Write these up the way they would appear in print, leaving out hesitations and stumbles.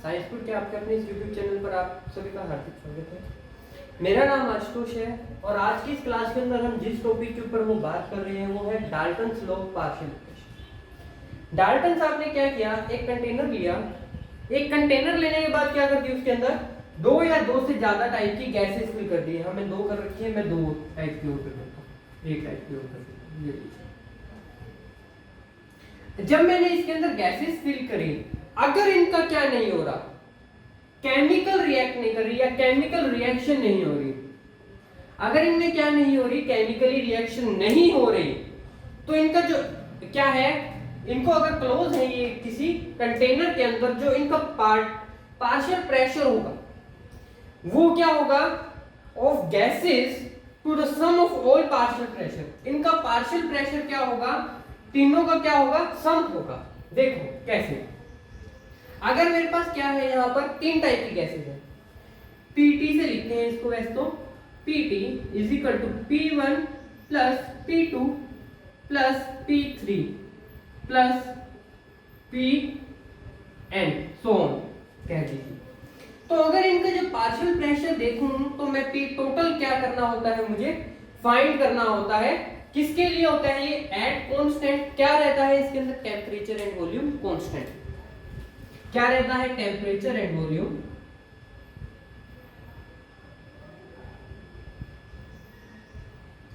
साइंसपुर के आपके अपने इस यूट्यूब चैनल पर आप सभी का हार्दिक स्वागत है। मेरा नाम आशुतोष है और आज की इस क्लास के अंदर हम जिस टॉपिक के ऊपर वो बात कर रहे हैं वो है Dalton's law of partial equation. Dalton's आपने क्या किया, एक कंटेनर लिया, एक कंटेनर लेने के बाद क्या कर दिया, उसके अंदर दो या दो से ज्यादा टाइप की गैसेस फिल कर दी। हमें दो कर रखी है, मैं दो टाइप की और कर देता हूँ, एक टाइप की और कर देता हूँ। ये लीजिए, जब मैंने इसके अंदर गैसेस फिल करी, अगर इनका क्या नहीं हो रहा, केमिकल रिएक्ट नहीं कर रही या केमिकल रिएक्शन नहीं हो रही, अगर इनमें क्या नहीं हो रही, केमिकली रिएक्शन नहीं हो रही, तो इनका जो क्या है, इनको अगर क्लोज है ये किसी कंटेनर के अंदर, जो इनका पार्शियल प्रेशर होगा वो क्या होगा, of gases to the sum of all partial pressure. इनका पार्शियल प्रेशर क्या होगा, तीनों का क्या होगा, सम होगा। देखो कैसे, अगर मेरे पास क्या है, यहां पर तीन टाइप की गैसेस है, पीटी से लिखते हैं इसको वैसे तो, PT is equal to P1 plus P2 plus P3 plus Pn so on कह दीजिए। तो अगर इनका जो पार्शियल प्रेशर देखूं तो मैं P टोटल क्या करना होता है, मुझे फाइंड करना होता है। किसके लिए होता है ये, एट कांस्टेंट क्या रहता है इसके अंदर, टेम्परेचर एंड वॉल्यूम कांस्टेंट। क्या रहता है, टेम्परेचर एंड वॉल्यूम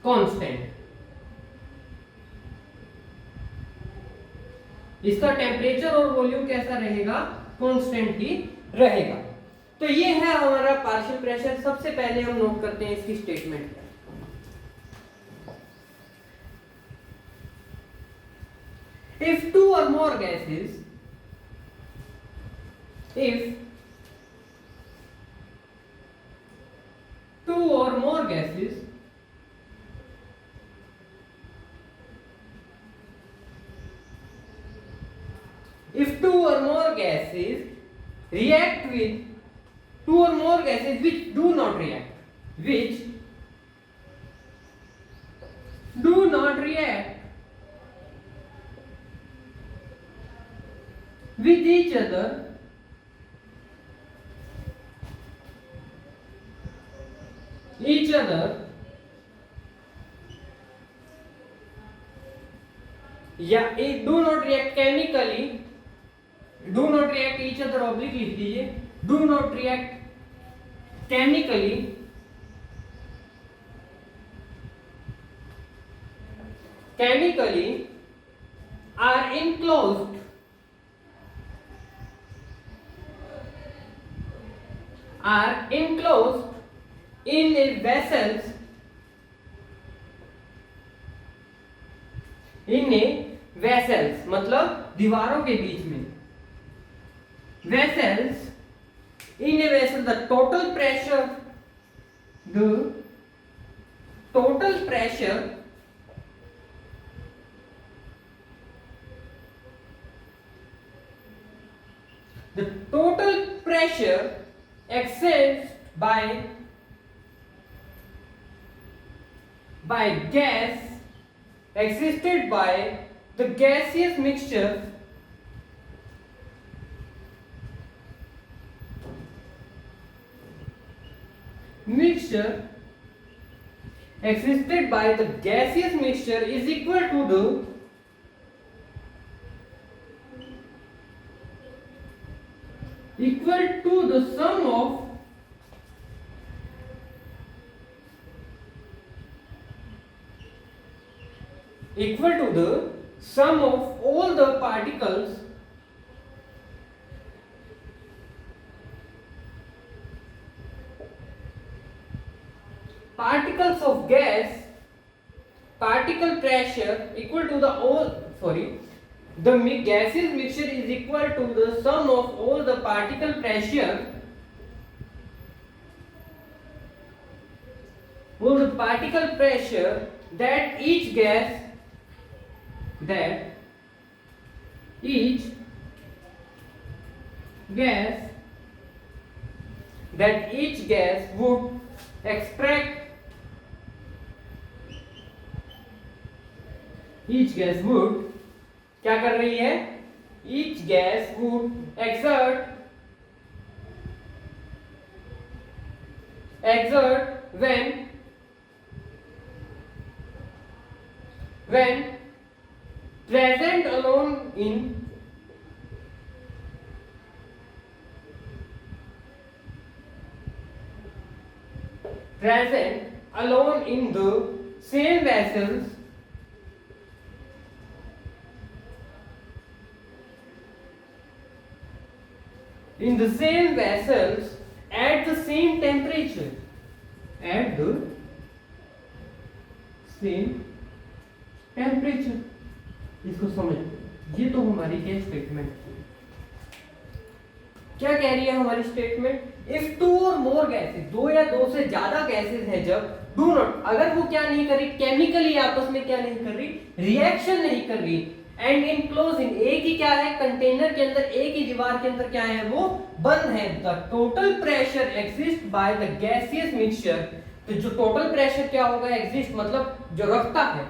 कांस्टेंट। इसका टेम्परेचर और वॉल्यूम कैसा रहेगा, कांस्टेंट ही रहेगा। तो ये है हमारा पार्शियल प्रेशर। सबसे पहले हम नोट करते हैं इसकी statement. If two or more gases, if two or more gases if two or more gases react with two or more gases which do not react, which do not react with each other, या do not react chemically, do not react each other oblique लिख दीजिए, do not react chemically are enclosed in a vessels, मतलब दीवारों के बीच में, vessels in a vessel, the total pressure exerted by gas existed by the gaseous mixture existed by the gaseous mixture is equal to the sum of all the particles of gas, particle pressure equal to the gaseous mixture is equal to the sum of all the particle pressure that each gas would extract each gas would क्या कर रही है, each gas would exert exert when present alone in the same vessels at the same temperature, इसको समझ, ये तो हमारी क्या स्टेटमेंट, क्या कह रही है हमारी स्टेटमेंट? इफ टू और मोर गैसेस, दो या दो से ज्यादा गैसेस है जब, डू नॉट, अगर वो क्या नहीं कर रही, केमिकली आपस में क्या नहीं कर रही, रिएक्शन नहीं कर रही, एंड इनक्लोज इन, एक ही क्या है कंटेनर के अंदर, एक ही दीवार के अंदर क्या है वो बंद है, the total pressure exist by the gaseous mixture, तो जो टोटल प्रेशर क्या होगा, एग्जिस्ट मतलब जो रखता है,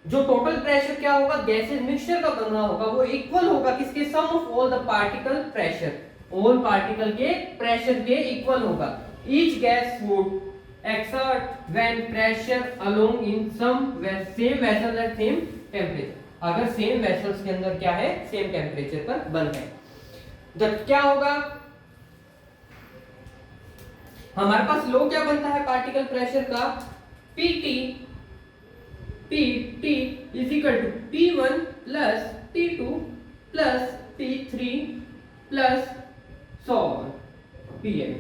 जो टोटल प्रेशर क्या होगा गैसियस मिक्सचर का बना होगा, वो इक्वल होगा किसके, sum of all the particle pressure, all particle के प्रेशर के इक्वल होगा, each gas would exert when pressure along in some same vessel at same temperature, अगर सेम वेसल्स के अंदर क्या है, सेम टेम्परेचर पर बंद है, जब क्या होगा, हमारे पास लो क्या बनता है पार्टिकल प्रेशर का, Pt is equal to P1 plus P2 plus P3 plus so Pn,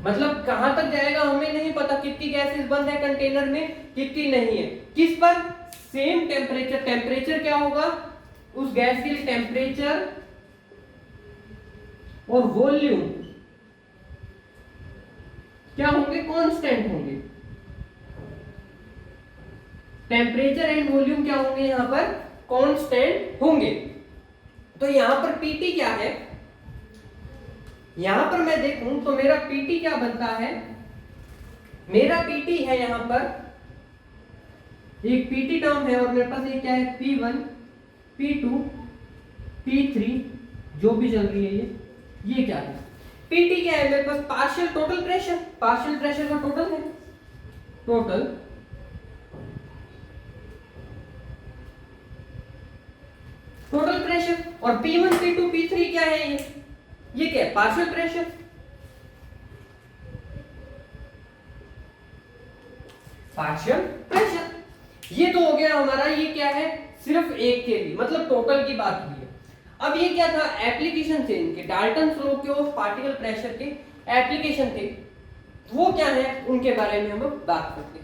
मतलब कहां तक जाएगा हमें नहीं पता, कितनी गैसेस बंद है कंटेनर में, कितनी नहीं है, किस पर, सेम टेम्परेचर, टेम्परेचर क्या होगा उस गैस के लिए, टेम्परेचर और वॉल्यूम क्या होंगे, कांस्टेंट होंगे, टेम्परेचर एंड वॉल्यूम क्या होंगे यहां पर, कांस्टेंट होंगे, तो यहां पर Pt क्या है, यहां पर मैं देखूं तो मेरा Pt क्या बनता है, मेरा Pt है यहां पर एक Pt टर्म है, और मेरे पास ये क्या है, P1 P2 P3 जो भी चल रही है ये क्या है, Pt क्या है मेरे पास, partial total pressure, partial pressure का टोटल है, टोटल प्रेशर, और P1 P2 P3 क्या है, ये क्या है, पार्शियल प्रेशर, ये तो हो गया हमारा, ये क्या है सिर्फ एक के लिए, मतलब टोटल की बात हुई है। अब ये क्या था, एप्लीकेशन थे इनके, डाल्टन लॉ के ऑफ पार्टिकल प्रेशर के एप्लीकेशन थे, वो क्या है उनके बारे में हम बात करते हैं।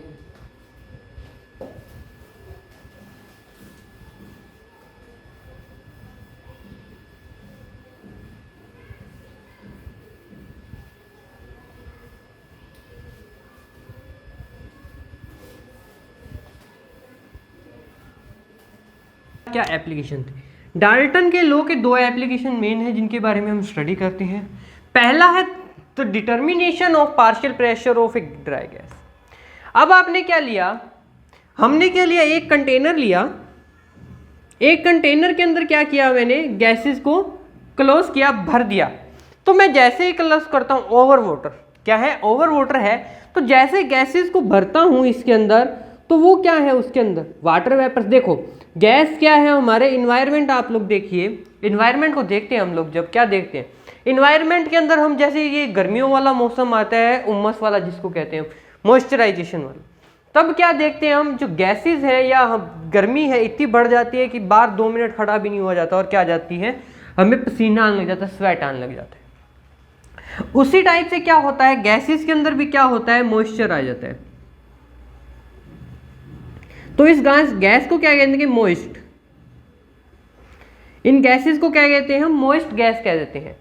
क्या एप्लीकेशन थे, डाल्टन के लॉ के दो एप्लीकेशन मेन है जिनके बारे में हम स्टडी करते हैं। पहला है तो determination of partial pressure of a dry gas. अब आपने क्या लिया, हमने क्या लिया, एक कंटेनर लिया, एक कंटेनर के अंदर क्या किया मैंने, गैसेस को क्लोज किया, भर दिया, तो मैं जैसे ही क्लोज करता हूँ, ओवर वाटर क्या है, ओवर वाटर है, तो जैसे गैसेस को भरता हूँ इसके अंदर, तो वो क्या है उसके अंदर वाटर वेपर्स। देखो गैस क्या है हमारे, इन्वायरमेंट आप लोग देखिए, इन्वायरमेंट को देखते हैं हम लोग, जब क्या देखते हैं इन्वायरमेंट के अंदर, हम जैसे ये गर्मियों वाला मौसम आता है, उमस वाला जिसको कहते हैं, मॉइस्चराइजेशन वाला, तब क्या देखते हैं हम, जो गैसेस है या गर्मी है इतनी बढ़ जाती है कि बाहर 2 मिनट खड़ा भी नहीं हुआ जाता, और क्या जाती है, हमें पसीना आने लग जाता है, स्वेट आने लग जाता है। उसी टाइप से क्या होता है, गैसेस के अंदर भी क्या होता है, मॉइस्चर आ जाता है। तो इस गैस को क्या कहते हैं, मॉइस्ट, इन गैसेस को क्या कहते हैं हम, मॉइस्ट गैस कह देते हैं।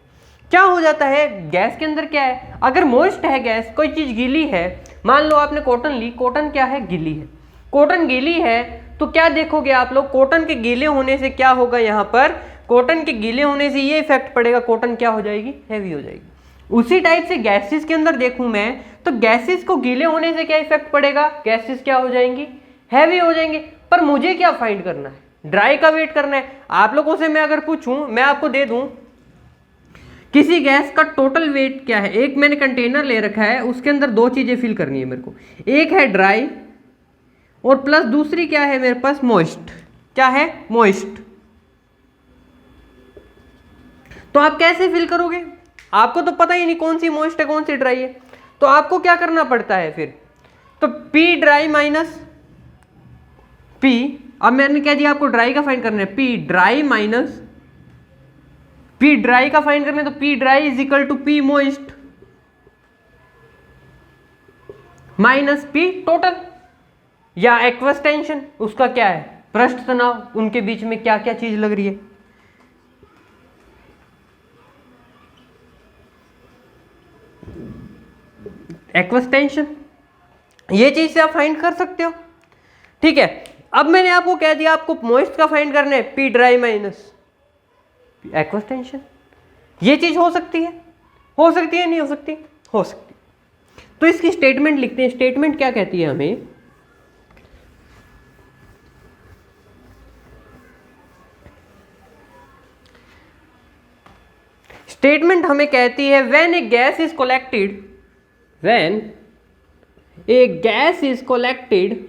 क्या हो जाता है गैस के अंदर क्या है, अगर मॉइस्ट है गैस, कोई चीज गीली है, मान लो आपने कॉटन ली, कॉटन क्या है, गीली है, कॉटन गीली है, तो क्या देखोगे आप लोग, कॉटन के गीले होने से क्या होगा, यहाँ पर कॉटन के गीले होने से ये इफेक्ट पड़ेगा, कॉटन क्या हो जाएगी, हैवी हो जाएगी। उसी टाइप से गैसेस के अंदर देखूं मैं, तो गैसेस को गीले होने से क्या इफेक्ट पड़ेगा, गैसेस क्या हो जाएंगी, हैवी हो जाएंगे। पर मुझे क्या फाइंड करना है, ड्राई का वेट करना है। आप लोगों से मैं अगर पूछूं, मैं आपको दे दूं किसी गैस का टोटल वेट क्या है, एक मैंने कंटेनर ले रखा है, उसके अंदर दो चीजें फिल करनी है मेरे को, एक है ड्राई और प्लस दूसरी क्या है मेरे पास, मॉइस्ट। क्या है, मॉइस्ट। तो आप कैसे फिल करोगे, आपको तो पता ही नहीं कौन सी मॉइस्ट है कौन सी ड्राई है, तो आपको क्या करना पड़ता है फिर, तो पी ड्राई माइनस पी, अब मैंने कह दिया आपको ड्राई का फाइंड करना है, P dry minus P dry का फाइंड करना है, तो P dry is equal to P moist minus P total, या एक्वस टेंशन, उसका क्या है, पृष्ठ तनाव, उनके बीच में क्या क्या चीज लग रही है। एक्वस टेंशन, ये चीज से आप फाइंड कर सकते हो। ठीक है, अब मैंने आपको कह दिया आपको मॉइस्ट का फाइंड करना है, P dry minus aqueous tension. ये चीज हो सकती है, हो सकती है, नहीं हो सकती, हो सकती। तो इसकी स्टेटमेंट लिखते हैं, स्टेटमेंट क्या कहती है हमें, स्टेटमेंट हमें कहती है when A gas is collected, when A gas is collected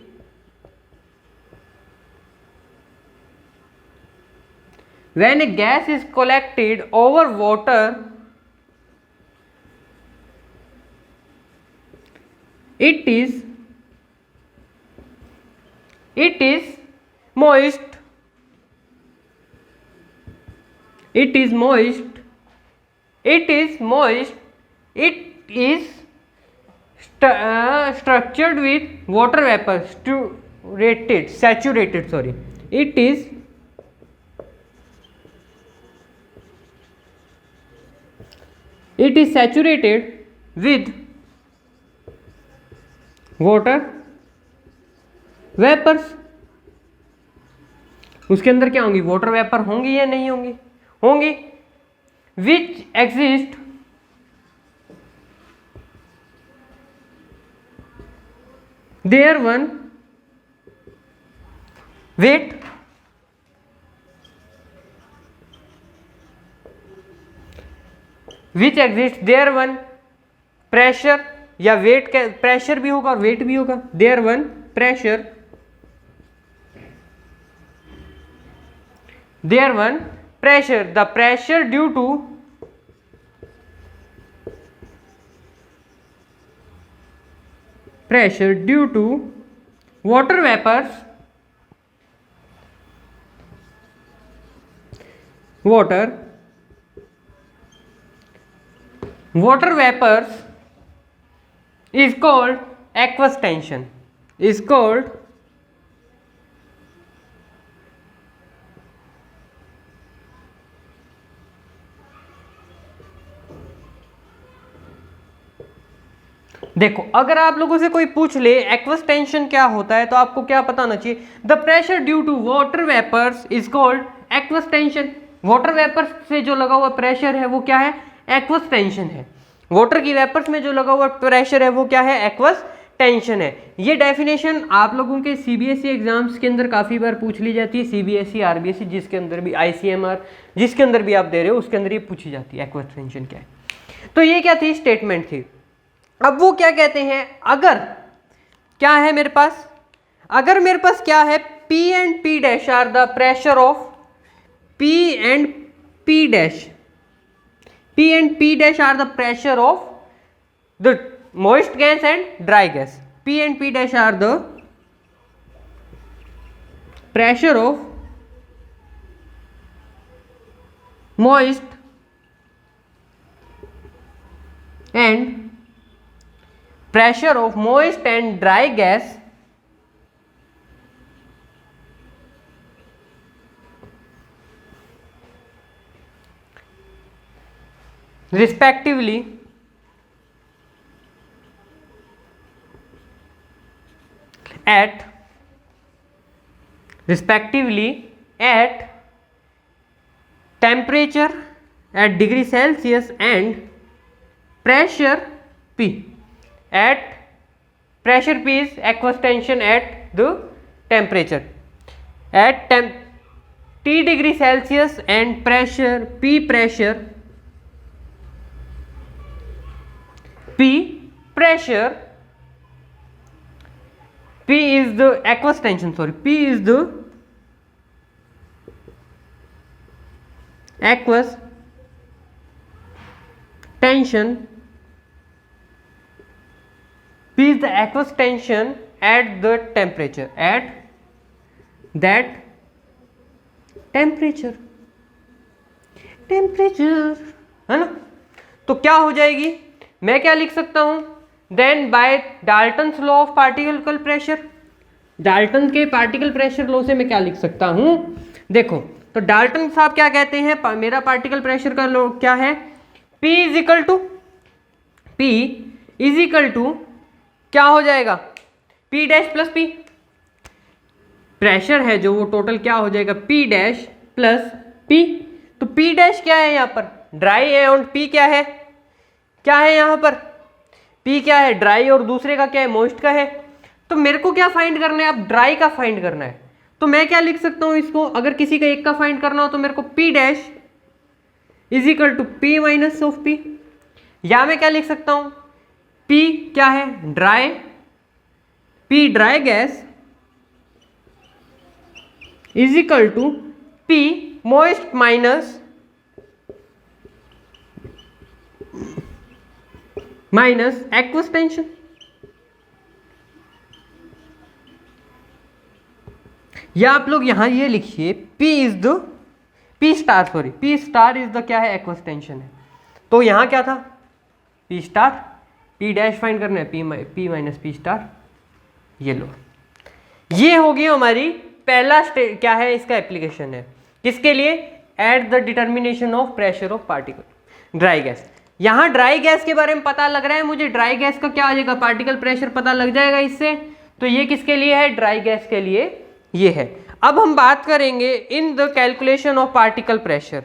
when a gas is collected over water, it is moist, it is moist, it is moist, it is structured with water vapor, saturated, sorry, it is saturated with water vapors। उसके अंदर क्या होंगी, water vapour होंगी या नहीं होंगी, होंगी। Which exist their one weight, which exist their one pressure, या वेट, प्रेशर भी होगा और वेट भी होगा, their one pressure, their one pressure, the pressure due to water vapors, water vapors is called aqueous tension, is called देखो, अगर आप लोगों से कोई पूछ ले एक्वस टेंशन क्या होता है, तो आपको क्या पता होना चाहिए, the pressure due to water vapours is called aqueous tension. Water vapours से जो लगा हुआ प्रेशर है वो क्या है, एक्वस टेंशन है। वाटर की वेपर्स में जो लगा हुआ प्रेशर है वो क्या है, एक्वस टेंशन है। ये डेफिनेशन आप लोगों के सीबीएसई एग्जाम्स के अंदर काफ़ी बार पूछ ली जाती है, सीबीएसई, आरबीएसई, जिसके अंदर भी आईसीएमआर, जिसके अंदर भी आप दे रहे हो उसके अंदर ये पूछी जाती है एक्वस टेंशन क्या है। तो ये क्या थी, स्टेटमेंट थी। अब वो क्या कहते हैं, अगर क्या है मेरे पास, अगर मेरे पास क्या है, P and P dash are the pressure of, P and P dash are the pressure of the moist gas and dry gas, P and P dash are the pressure of moist and pressure of moist and dry gas respectively at temperature at degree Celsius and pressure P. At pressure P is aqueous tension at the temperature. At T degree Celsius and pressure P pressure P pressure, P is the aqueous tension, sorry, P is the aqueous tension, P is the aqueous tension at the temperature, at that temperature है ना। तो क्या हो जाएगी, मैं क्या लिख सकता हूं, then by Dalton's law of particle pressure, Dalton के पार्टिकल प्रेशर लॉ से मैं क्या लिख सकता हूं, देखो तो डाल्टन साहब क्या कहते हैं, मेरा पार्टिकल प्रेशर का लॉ क्या है, P इज इक्वल टू क्या हो जाएगा, P dash plus P, pressure है जो वो टोटल क्या हो जाएगा, P डैश प्लस P। तो P डैश क्या है यहाँ पर, ड्राई है, और P क्या है यहाँ पर, P क्या है ड्राई, और दूसरे का क्या है मॉइस्ट का है। तो मेरे को क्या फाइंड करना है, अब ड्राई का फाइंड करना है। तो मैं क्या लिख सकता हूं इसको, अगर किसी का एक का फाइंड करना हो तो मेरे को P dash is equal to P minus of P, या मैं क्या लिख सकता हूं, P क्या है dry, P dry gas is equal to P moist minus aqueous tension. या आप लोग यहां ये लिखिए P स्टार इज द क्या है, एक्वस टेंशन है। तो यहां क्या था, P star, P dash find करना है, P माइनस P स्टार, ये लो, ये होगी हमारी पहला क्या है, इसका एप्लीकेशन है किसके लिए, at the determination of pressure of particle dry gas. यहां ड्राई गैस के बारे में पता लग रहा है मुझे, ड्राई गैस का क्या आ जाएगा, पार्टिकल प्रेशर पता लग जाएगा इससे। तो ये किसके लिए है, ड्राई गैस के लिए ये है। अब हम बात करेंगे in the calculation of particle pressure,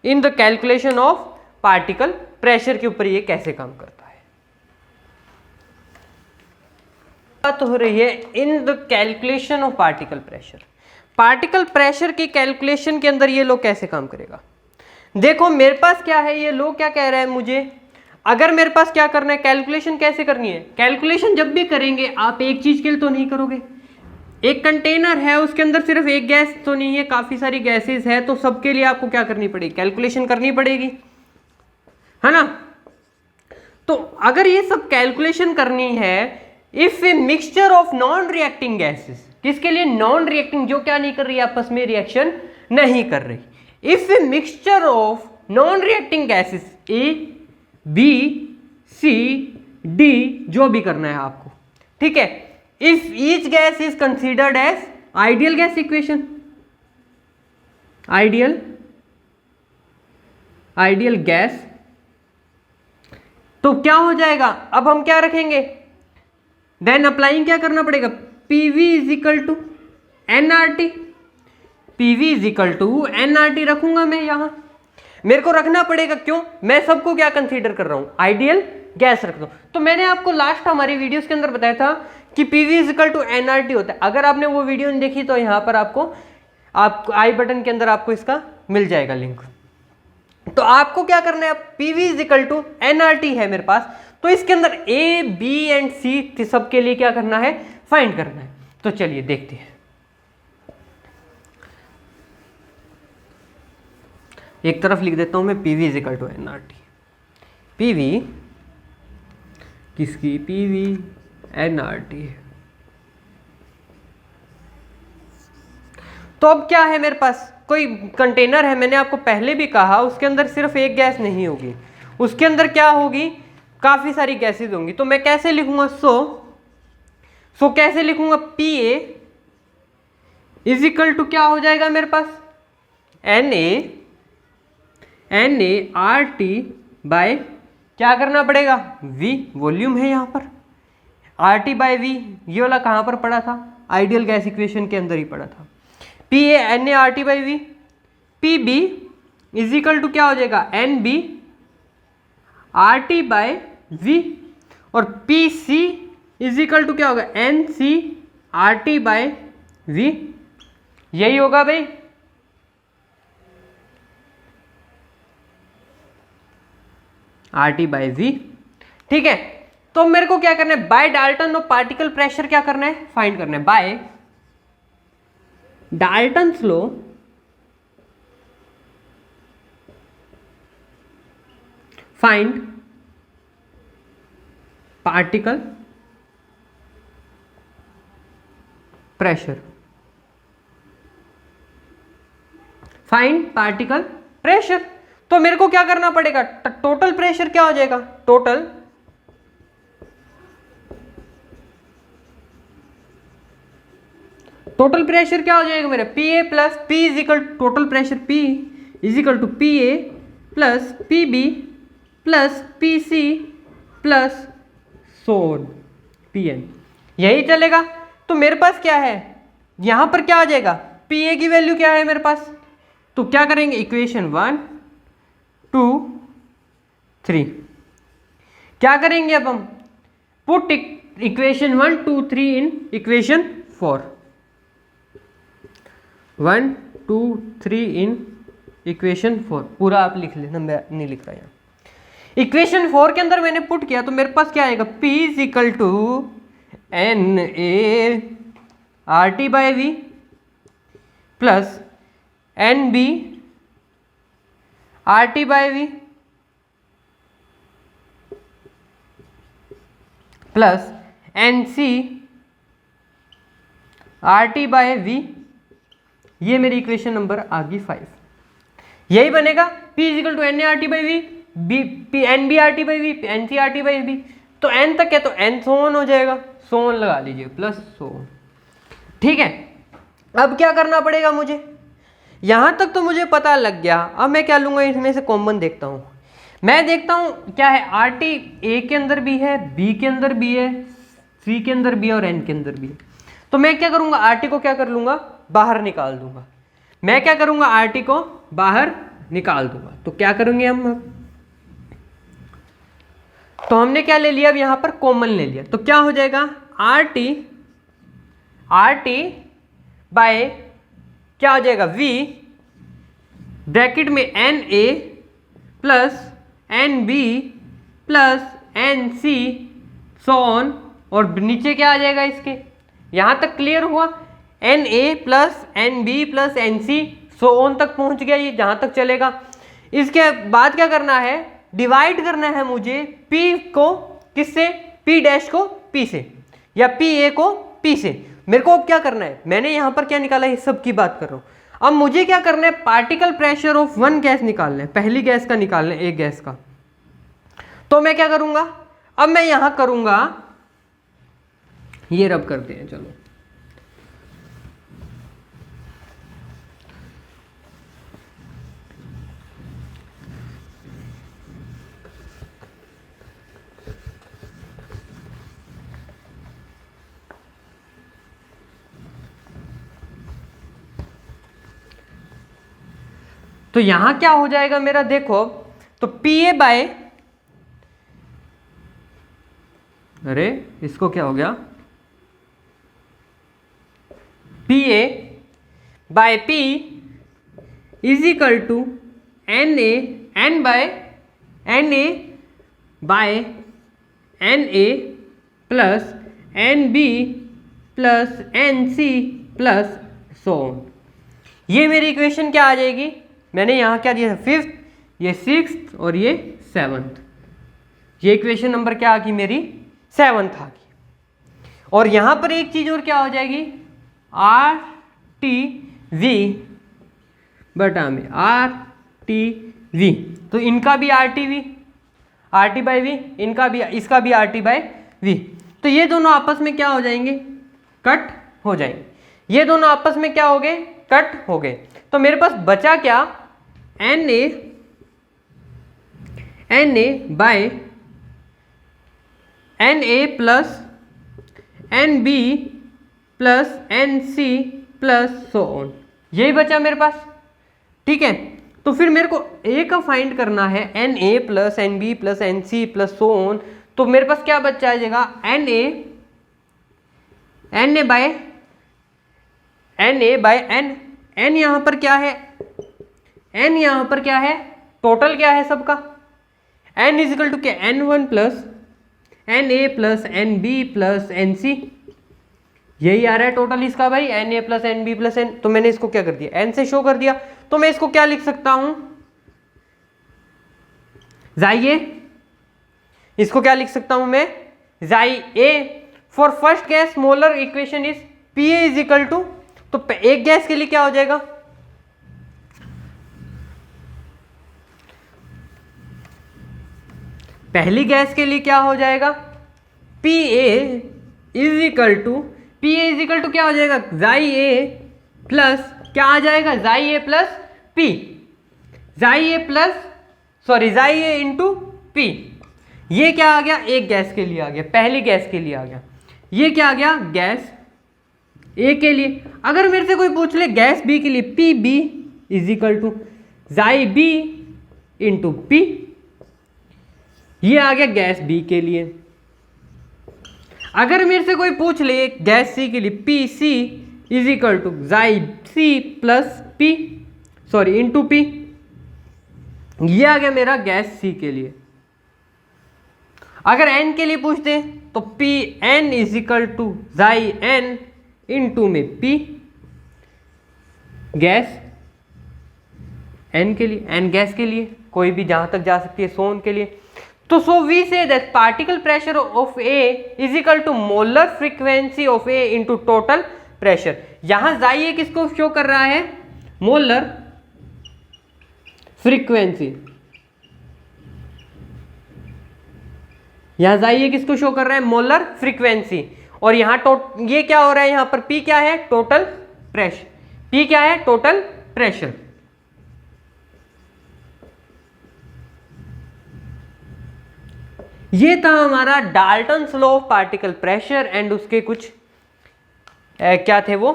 in the calculation of particle pressure के ऊपर ये कैसे काम करता है। बात हो रही है in the calculation of particle pressure, particle pressure की कैलकुलेशन के अंदर ये लो कैसे काम करेगा। देखो मेरे पास क्या है, ये लो क्या कह रहा है मुझे, अगर मेरे पास क्या करना है, कैलकुलेशन कैसे करनी है। कैलकुलेशन जब भी करेंगे आप एक चीज के लिए तो नहीं करोगे, एक कंटेनर है उसके अंदर सिर्फ एक गैस तो नहीं है, काफी सारी गैसेस है, तो सबके लिए आपको क्या करनी पड़ेगी, कैलकुलेशन करनी पड़ेगी, है ना। तो अगर ये सब कैलकुलेशन करनी है, if a mixture of non reacting gases, किसके लिए, नॉन रिएक्टिंग, जो क्या नहीं कर रही आपस में रिएक्शन नहीं कर रही। If a mixture of non reacting gases A B C D, जो भी करना है आपको, ठीक है। If each gas is considered as ideal gas equation, ideal gas, तो क्या हो जाएगा, अब हम क्या रखेंगे, देन अप्लाइंग क्या करना पड़ेगा, PV is equal to NRT, PV is equal to NRT रखूंगा मैं यहां, मेरे को रखना पड़ेगा, क्यों, मैं सबको क्या कंसीडर कर रहा हूं, आइडियल गैस रख दो। तो मैंने आपको लास्ट हमारी वीडियोस के अंदर बताया था कि PV is equal to NRT होता है। अगर आपने वो वीडियो नहीं देखी तो यहाँ पर आपको आई बटन के अंदर आपको इसका मिल जाएगा लिंक। तो आपको क्या करना है, PV is equal to NRT है मेरे पास, तो इसके अंदर A B एंड C सबके लिए क्या करना है, फाइंड करना है। तो चलिए देखते हैं, एक तरफ लिख देता हूं मैं PV is equal to NRT, PV किसकी, PV NRT। तो अब क्या है मेरे पास, कोई कंटेनर है, मैंने आपको पहले भी कहा उसके अंदर सिर्फ एक गैस नहीं होगी, उसके अंदर क्या होगी, काफी सारी गैसेस होंगी। तो मैं कैसे लिखूंगा, सो कैसे लिखूंगा, PA इज इक्वल टू क्या हो जाएगा मेरे पास, NaRT बाय क्या करना पड़ेगा, V, वॉल्यूम है यहाँ पर, RT बाय V, ये वाला कहाँ पर पड़ा था, आइडियल गैस इक्वेशन के अंदर ही पड़ा था। PA NaRT by V, PB is equal to क्या हो जाएगा, NB RT बाय V, और PC इज इक्वल टू क्या होगा, NC RT बाय V, यही होगा भाई। RT बाय V, ठीक है। तो मेरे को क्या करना है, by Dalton of particle pressure क्या करना है, फाइंड करना है। By Dalton's law find particle pressure, find particle pressure. तो मेरे को क्या करना पड़ेगा, टोटल प्रेशर क्या हो जाएगा, टोटल प्रेशर क्या हो जाएगा मेरा, P A plus P is equal, total pressure P is equal to P A plus P B plus P C plus so on P N, यही चलेगा। तो मेरे पास क्या है, यहां पर क्या आ जाएगा, पी ए की वैल्यू क्या है मेरे पास, तो क्या करेंगे, इक्वेशन 1 2 3 क्या करेंगे अब हम, put equation 1 2 3 in equation 4, 1 2 3 in equation 4, पूरा आप लिख लेना, मैं नहीं लिख रहा यहाँ। इक्वेशन 4 के अंदर मैंने पुट किया तो मेरे पास क्या आएगा, P is equal to N A R T by V plus N B R T by V plus N C R T by V, ये मेरी इक्वेशन नंबर आ गई 5। यही बनेगा P is equal to N A R T by V, B P N B R T by V, N C R T by V, तो N तक है तो N सोन हो जाएगा, सोन लगा लीजिए प्लस सोन। ठीक है, अब क्या करना पड़ेगा मुझे, यहां तक तो मुझे पता लग गया। अब मैं क्या लूंगा, इसमें से कॉमन देखता हूं, मैं देखता हूं क्या है, आर टी ए के अंदर भी है, बी के अंदर भी है, सी के अंदर भी है और एन के अंदर भी है। तो मैं क्या करूंगा, आर टी को क्या कर लूंगा, बाहर निकाल दूंगा। मैं क्या करूंगा, आर टी को बाहर निकाल दूंगा। तो क्या करेंगे हम, तो हमने क्या ले लिया, अब यहां पर कॉमन ले लिया, तो क्या हो जाएगा, आर टी बाय क्या हो जाएगा, वी ब्रैकेट में N A plus N B plus N C सोन, और नीचे क्या आ जाएगा इसके, यहां तक क्लियर हुआ, N A plus N B plus N C सोन तक पहुंच गया, ये जहां तक चलेगा। इसके बाद क्या करना है, डिवाइड करना है मुझे P को किससे, P डैश को P से या पी ए को P से। मेरे को अब क्या करना है, मैंने यहां पर क्या निकाला है, सब की बात कर रहा हूं। अब मुझे क्या करना है, particle pressure of one gas निकालना है, पहली गैस का निकालना है, एक गैस का। तो मैं क्या करूंगा, अब मैं यहां करूंगा, ये रब करते हैं चलो, तो यहां क्या हो जाएगा मेरा, देखो, तो पी ए बाय, अरे इसको क्या हो गया, P A by P is equal to N A, N by N A by N A plus N B plus N C plus so on. ये मेरी इक्वेशन क्या आ जाएगी, मैंने यहाँ क्या दिया, 5th, ये 6th और ये 7th, ये इक्वेशन नंबर क्या आ गई मेरी, 7th आ गई। और यहाँ पर एक चीज़ और क्या हो जाएगी, आर टी वी बटा में आर टी वी, तो इनका भी R T V, R T by V, इनका भी, इसका भी आर टी बाई वी, तो ये दोनों आपस में क्या हो जाएंगे, कट हो जाएंगे, ये दोनों आपस में क्या हो गए, कट हो गए। तो मेरे पास बचा क्या, N A by N A plus N B plus N C plus so on, यही बचा मेरे पास। ठीक है, तो फिर मेरे को ए का फाइंड करना है, N A plus N B plus N C plus so on. तो मेरे पास क्या बच जाएगा, N A by N, N यहां पर क्या है, एन यहां पर क्या है, टोटल क्या है सबका, एन इजिकल टू क्या, N one plus Na plus Nb plus Nc, यही आ रहा है टोटल इसका भाई, Na plus Nb plus N। तो मैंने इसको क्या कर दिया, N से शो कर दिया, तो मैं इसको क्या लिख सकता हूं, जाई A, इसको क्या लिख सकता हूं मैं, chi A। For first gas molar equation is Pa is equal to, तो एक गैस के लिए क्या हो जाएगा, पहली गैस के लिए क्या हो जाएगा, Pa is equal to, Pa is equal to क्या हो जाएगा, जाई A प्लस क्या आ जाएगा, जाई A प्लस P, जाई A प्लस सॉरी जाई A इंटू P। ये क्या आ गया, एक गैस के लिए आ गया, पहली गैस के लिए आ गया। ये क्या आ गया, गैस ए के लिए। अगर मेरे से कोई पूछ ले गैस बी के लिए, P B is equal to chi B into P, ये आ गया गैस बी के लिए। अगर मेरे से कोई पूछ ले गैस सी के लिए, P C is equal to chi C plus P sorry into P, ये आ गया मेरा गैस सी के लिए। अगर एन के लिए पूछते तो P N is equal to chi N into में पी, गैस एन के लिए, एन गैस के लिए कोई भी जहां तक जा सकती है, सोन के लिए। तो so we say that particle pressure of A is equal to molar frequency of A into total pressure. यहां जाई ए किसको शो कर रहा है, मोलर फ्रीक्वेंसी, यहां जाइए किसको शो कर रहा है, मोलर फ्रीक्वेंसी। और यहां ये क्या हो रहा है, यहां पर P क्या है, टोटल प्रेशर, P क्या है, टोटल प्रेशर। ये था हमारा Dalton's law of particle pressure and उसके कुछ क्या थे वो,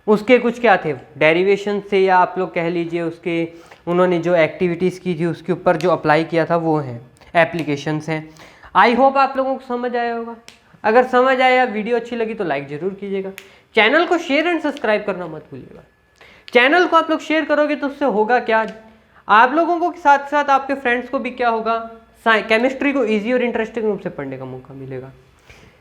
उसके कुछ क्या थे डेरिवेशन से, या आप लोग कह लीजिए उसके उन्होंने जो एक्टिविटीज की थी उसके ऊपर जो अप्लाई किया था वो है, एप्लीकेशंस हैं। आई होप आप लोगों को समझ आया होगा। अगर समझ आया, वीडियो अच्छी लगी तो लाइक जरूर कीजिएगा, चैनल को शेयर एंड सब्सक्राइब करना मत भूलिएगा। चैनल को आप लोग शेयर करोगे तो उससे होगा क्या, आप लोगों को साथ साथ आपके फ्रेंड्स को भी क्या होगा, केमिस्ट्री को इजी और इंटरेस्टिंग रूप से पढ़ने का मौका मिलेगा।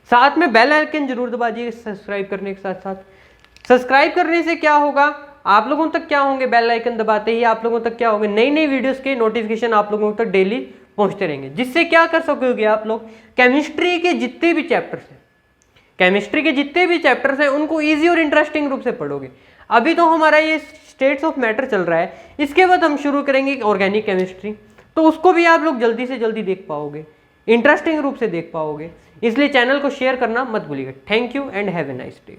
साथ में बेल आइकन जरूर दबाइए सब्सक्राइब करने के साथ साथ। सब्सक्राइब करने से क्या होगा, आप लोगों तक क्या होंगे, बेल आइकन दबाते ही आप लोगों तक क्या होंगे, नई नई वीडियोस के नोटिफिकेशन आप लोगों तक डेली पहुंचते रहेंगे, जिससे क्या कर सकोगे आप लोग, केमिस्ट्री के जितने भी चैप्टर्स हैं, केमिस्ट्री के जितने भी चैप्टर्स हैं उनको इजी और इंटरेस्टिंग रूप से पढ़ोगे। अभी तो हमारा ये स्टेट्स ऑफ मैटर चल रहा है, इसके बाद हम शुरू करेंगे ऑर्गेनिक केमिस्ट्री, तो उसको भी आप लोग जल्दी से जल्दी देख पाओगे, इंटरेस्टिंग रूप से देख पाओगे। इसलिए चैनल को शेयर करना मत भूलिएगा। Thank you and have a nice day.